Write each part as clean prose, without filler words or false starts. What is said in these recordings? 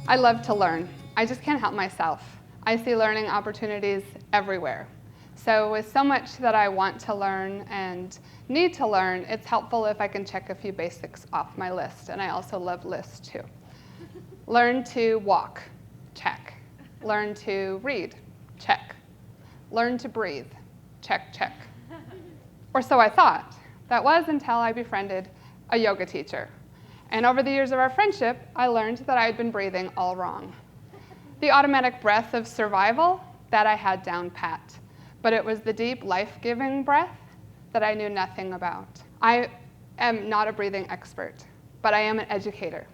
I love to learn. I just can't help myself. I see learning opportunities everywhere. So with so much that I want to learn and need to learn, it's helpful if I can check a few basics off my list. And I also love lists too. Learn to walk, check. Learn to read, check. Learn to breathe, check, check. Or so I thought. That was until I befriended a yoga teacher. And over the years of our friendship, I learned that I had been breathing all wrong. The automatic breath of survival, that I had down pat. But it was the deep, life-giving breath that I knew nothing about. I am not a breathing expert, but I am an educator.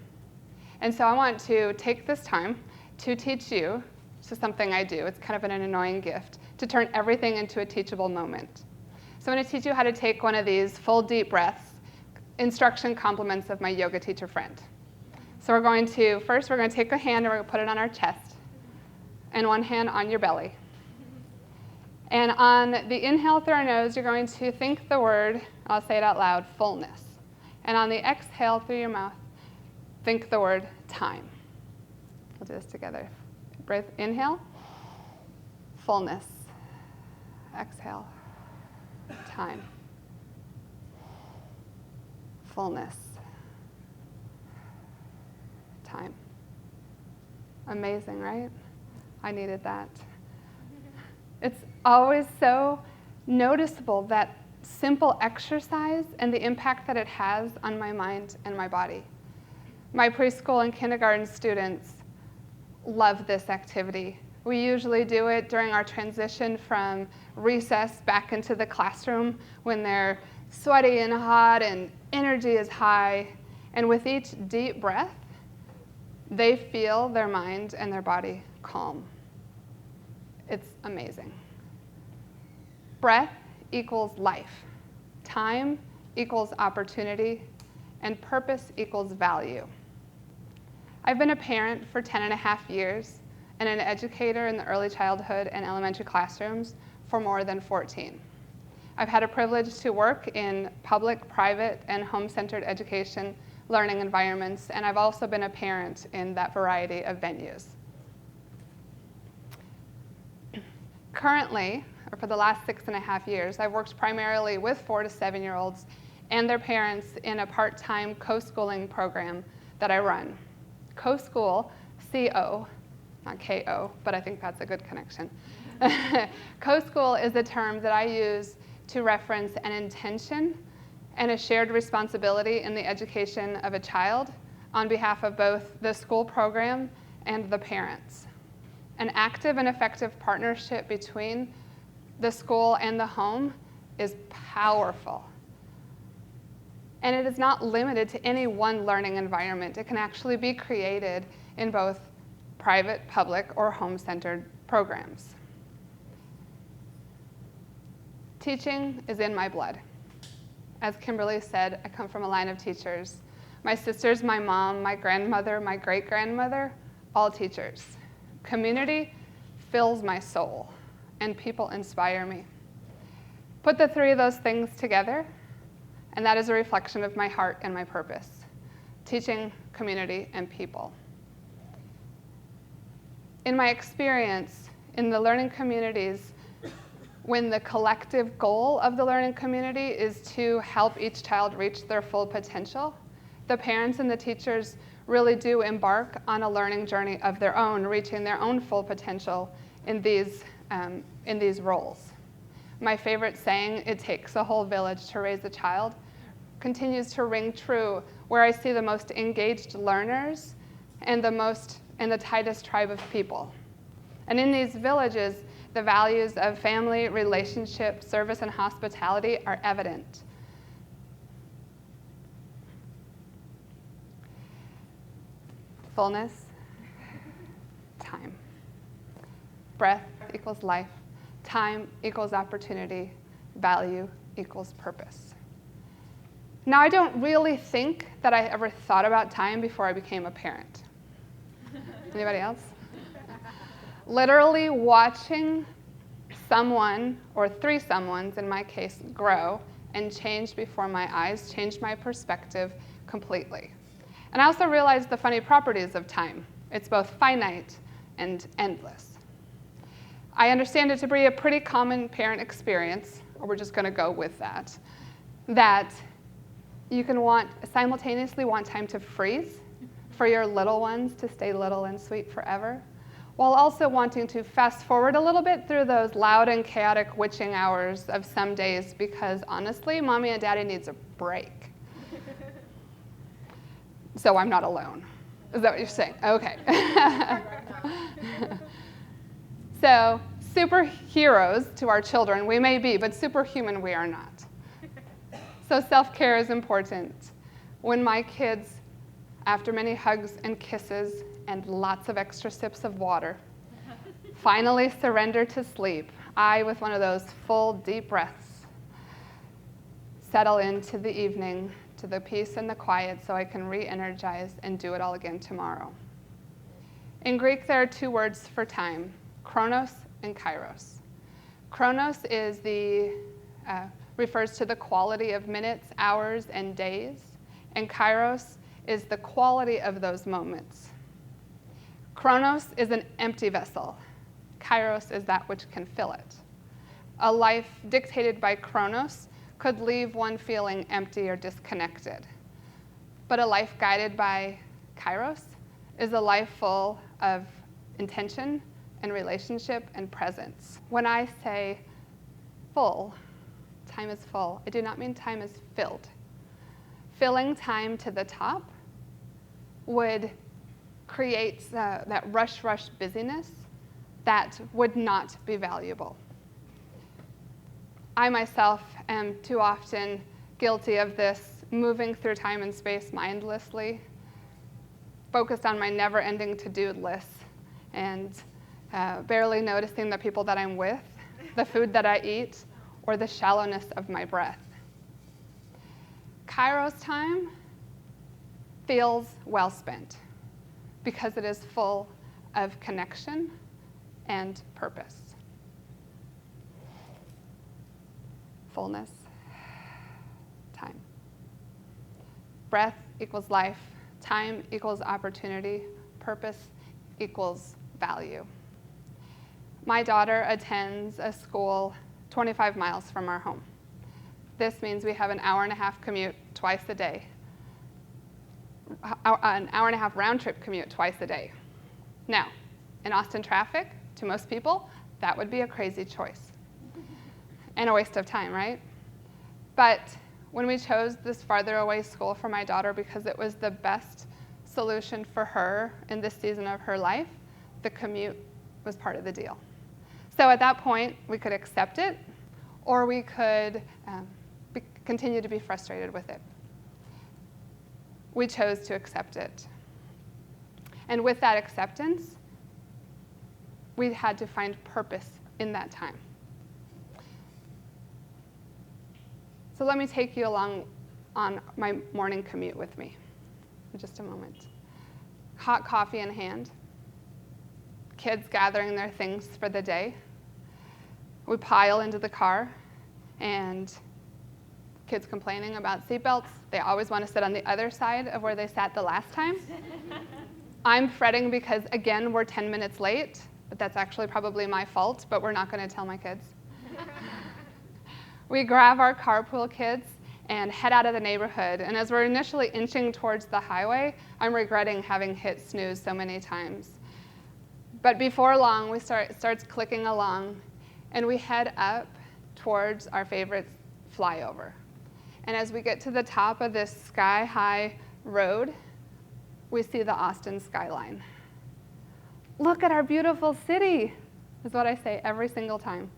And so I want to take this time to teach you, this is something I do, it's kind of an annoying gift, to turn everything into a teachable moment. So I'm going to teach you how to take one of these full deep breaths, instruction compliments of my yoga teacher friend. So we're going to take a hand and we're going to put it on our chest, and one hand on your belly. And on the inhale through our nose, you're going to think the word, I'll say it out loud, fullness. And on the exhale through your mouth, think the word time. We'll do this together. Breath, inhale, fullness. Exhale, time. Fullness. Time. Amazing, right? I needed that. It's always so noticeable, that simple exercise and the impact that it has on my mind and my body. My preschool and kindergarten students love this activity. We usually do it during our transition from recess back into the classroom when they're sweaty and hot and energy is high. And with each deep breath, they feel their mind and their body calm. It's amazing. Breath equals life. Time equals opportunity. And purpose equals value. I've been a parent for 10.5 years and an educator in the early childhood and elementary classrooms for more than 14. I've had a privilege to work in public, private, and home-centered education learning environments, and I've also been a parent in that variety of venues. Currently, or for the last 6.5 years, I've worked primarily with 4 to 7-year-olds and their parents in a part-time co-schooling program that I run. Co-school, C-O, not K-O, but I think that's a good connection. Co-school is a term that I use to reference an intention and a shared responsibility in the education of a child on behalf of both the school program and the parents. An active and effective partnership between the school and the home is powerful. And it is not limited to any one learning environment. It can actually be created in both private, public, or home-centered programs. Teaching is in my blood. As Kimberly said, I come from a line of teachers. My sisters, my mom, my grandmother, my great-grandmother, all teachers. Community fills my soul, and people inspire me. Put the three of those things together, and that is a reflection of my heart and my purpose: teaching, community, and people. In my experience in the learning communities, when the collective goal of the learning community is to help each child reach their full potential, the parents and the teachers really do embark on a learning journey of their own, reaching their own full potential in these roles. My favorite saying, "It takes a whole village to raise a child," continues to ring true where I see the most engaged learners and the tightest tribe of people. And in these villages, the values of family, relationship, service, and hospitality are evident. Fullness, time. Breath equals life. Time equals opportunity. Value equals purpose. Now, I don't really think that I ever thought about time before I became a parent. Anybody else? Literally watching someone, or three someones in my case, grow and change before my eyes changed my perspective completely. And I also realized the funny properties of time. It's both finite and endless. I understand it to be a pretty common parent experience, or we're just going to go with that you can simultaneously want time to freeze for your little ones to stay little and sweet forever, while also wanting to fast forward a little bit through those loud and chaotic witching hours of some days, because honestly, mommy and daddy needs a break. So I'm not alone. Is that what you're saying? Okay. So superheroes to our children we may be, but superhuman we are not. So self-care is important. When my kids, after many hugs and kisses and lots of extra sips of water, finally surrender to sleep, I, with one of those full deep breaths, settle into the evening, to the peace and the quiet, so I can re-energize and do it all again tomorrow. In Greek, there are two words for time, chronos and kairos. Chronos is refers to the quality of minutes, hours, and days, and kairos is the quality of those moments. Chronos is an empty vessel. Kairos is that which can fill it. A life dictated by chronos could leave one feeling empty or disconnected. But a life guided by kairos is a life full of intention and relationship and presence. When I say full, time is full, I do not mean time is filled. Filling time to the top would create that rush busyness that would not be valuable. I myself am too often guilty of this, moving through time and space mindlessly, focused on my never-ending to-do lists, and barely noticing the people that I'm with, the food that I eat, or the shallowness of my breath. Kairos time feels well spent because it is full of connection and purpose. Fullness, time. Breath equals life, time equals opportunity, purpose equals value. My daughter attends a school 25 miles from our home. This means we have an hour-and-a-half commute twice a day, an hour-and-a-half round-trip commute twice a day. Now, in Austin traffic, to most people, that would be a crazy choice and a waste of time, right? But when we chose this farther away school for my daughter because it was the best solution for her in this season of her life, the commute was part of the deal. So at that point, we could accept it, or we could continue to be frustrated with it. We chose to accept it. And with that acceptance, we had to find purpose in that time. So let me take you along on my morning commute with me for just a moment. Hot coffee in hand, kids gathering their things for the day. We pile into the car, and kids complaining about seatbelts. They always want to sit on the other side of where they sat the last time. I'm fretting because, again, we're 10 minutes late, but that's actually probably my fault, but we're not going to tell my kids. We grab our carpool kids and head out of the neighborhood, and as we're initially inching towards the highway, I'm regretting having hit snooze so many times. But before long, it starts clicking along, and we head up towards our favorite flyover. And as we get to the top of this sky-high road, we see the Austin skyline. Look at our beautiful city, is what I say every single time.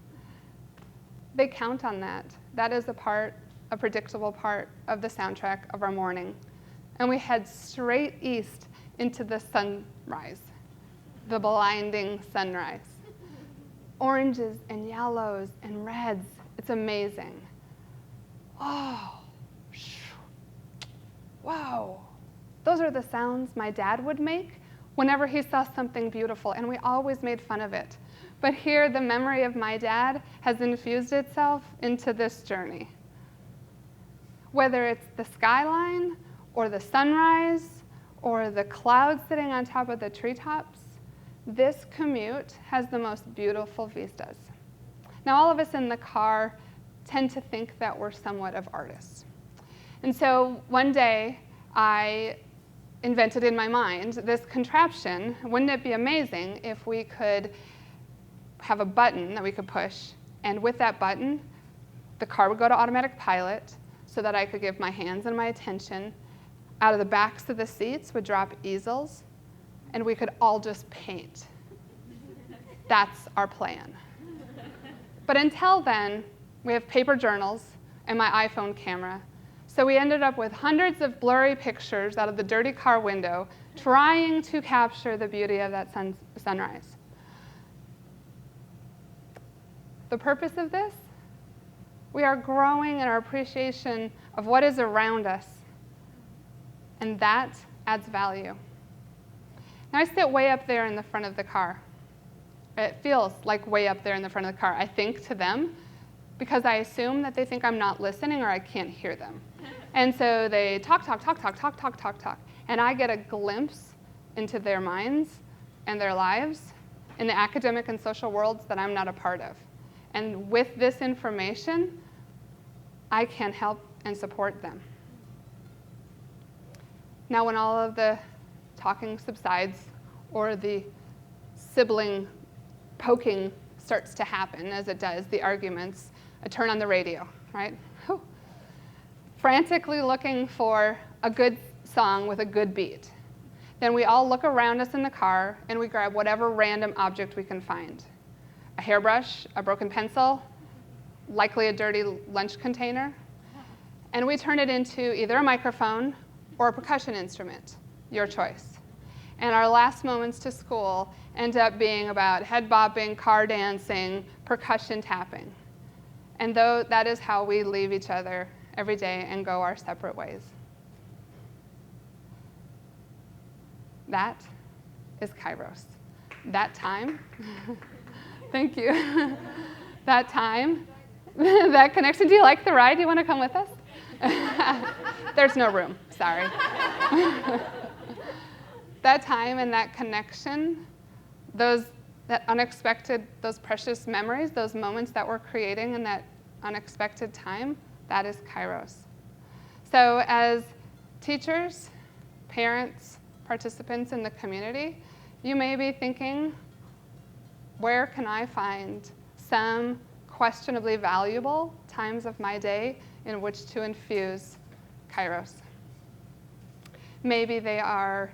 They count on that. That is a predictable part of the soundtrack of our morning. And we head straight east into the sunrise, the blinding sunrise. Oranges and yellows and reds. It's amazing. Oh, whoa. Those are the sounds my dad would make whenever he saw something beautiful, and we always made fun of it. But here, the memory of my dad has infused itself into this journey. Whether it's the skyline, or the sunrise, or the clouds sitting on top of the treetops, this commute has the most beautiful vistas. Now, all of us in the car tend to think that we're somewhat of artists. And so one day, I invented in my mind this contraption. Wouldn't it be amazing if we could have a button that we could push, and with that button, the car would go to automatic pilot so that I could give my hands and my attention. Out of the backs of the seats would drop easels, and we could all just paint. That's our plan. But until then, we have paper journals and my iPhone camera. So we ended up with hundreds of blurry pictures out of the dirty car window trying to capture the beauty of that sunrise. The purpose of this? We are growing in our appreciation of what is around us, and that adds value. Now, I sit way up there in the front of the car. It feels like way up there in the front of the car. I think to them because I assume that they think I'm not listening or I can't hear them. And so they talk, and I get a glimpse into their minds and their lives in the academic and social worlds that I'm not a part of. And with this information, I can help and support them. Now, when all of the talking subsides or the sibling poking starts to happen, as it does, the arguments, I turn on the radio, right? Whew. Frantically looking for a good song with a good beat. Then we all look around us in the car and we grab whatever random object we can find. A hairbrush, a broken pencil, likely a dirty lunch container, and we turn it into either a microphone or a percussion instrument, your choice. And our last moments to school end up being about head bopping, car dancing, percussion tapping. And though that is how we leave each other every day and go our separate ways. That is Kairos. That time, thank you. That time, that connection. Do you like the ride? Do you want to come with us? There's no room, sorry. That time and that connection, that unexpected, those precious memories, those moments that we're creating in that unexpected time, that is Kairos. So as teachers, parents, participants in the community, you may be thinking, where can I find some questionably valuable times of my day in which to infuse Kairos? Maybe they are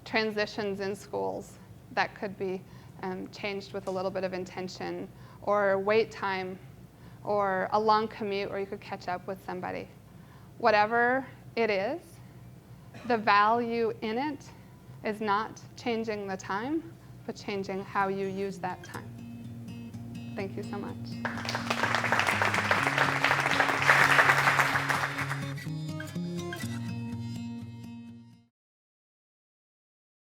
transitions in schools that could be changed with a little bit of intention, or wait time, or a long commute where you could catch up with somebody. Whatever it is, the value in it is not changing the time, but changing how you use that time. Thank you so much.